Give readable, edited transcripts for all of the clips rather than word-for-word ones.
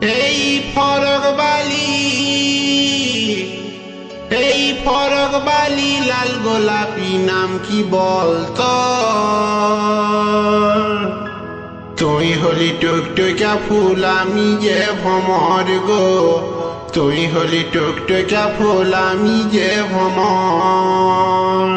এই ফরক বালি, এই ফরক বালি লাল গোলাপি নাম কি বলতো? তুই হলি টুকটুকা ফুল আমি যে ভ্রমর গো, তুই হলি টুকটুকা ফুল আমি যে ভ্রমর।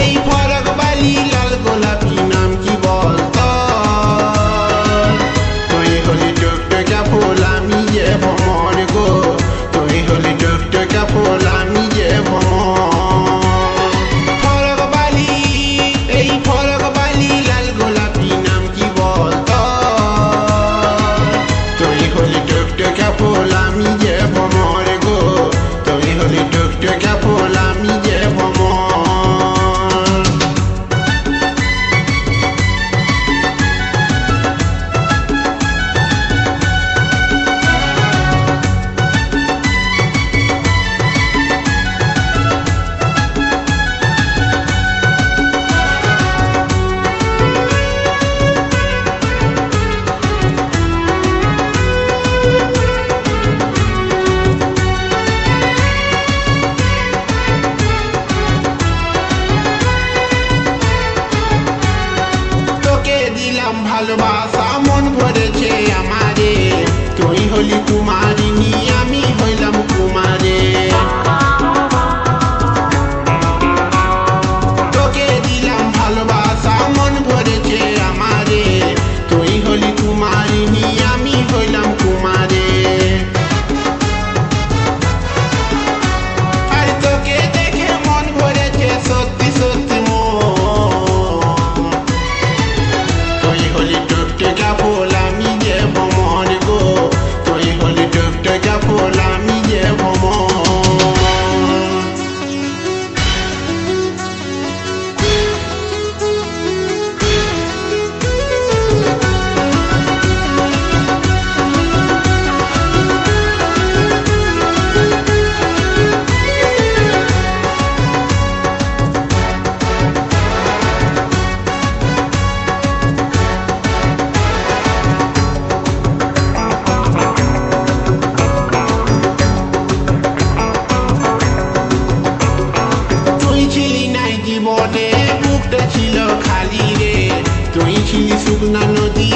এই ফরক বালি লাল গোলাপি নাম কি বলতো? তুই হলি টুকটুকা ফুল আমি যে ভ্রমর গো, তুই হলি টুকটুকা ফুল আমি যে ভ্রমর। ফরক বালি, এই ফরক বালি লাল গোলাপি নাম কি বলতো? তুই হলি টুকটুকা ফুল আমি যে ভ্রমর গো, তুই হলি টুকটুকা ফুল আমি যে ভ্রমর। ভালোবাসা মন ভরেছে আমারে, তুই হলি কুমারিনী আমি হইলাম কুমারে। তোকে দিলাম ভালোবাসা মন ভরেছে আমারে, তুই হলি কুমারিনী আমি হইলাম কুমারে। আর তোকে দেখে মন ভরেছে সত্যি সত্যি টুকটুকা ফুল আমি যে ভ্রমর গো, তুই হলি টুকটুকা ফুল আমি যে ভ্রমর। জীবনে বুকটা ছিল খালি রে, তুই ছিলি শুকনা নদী।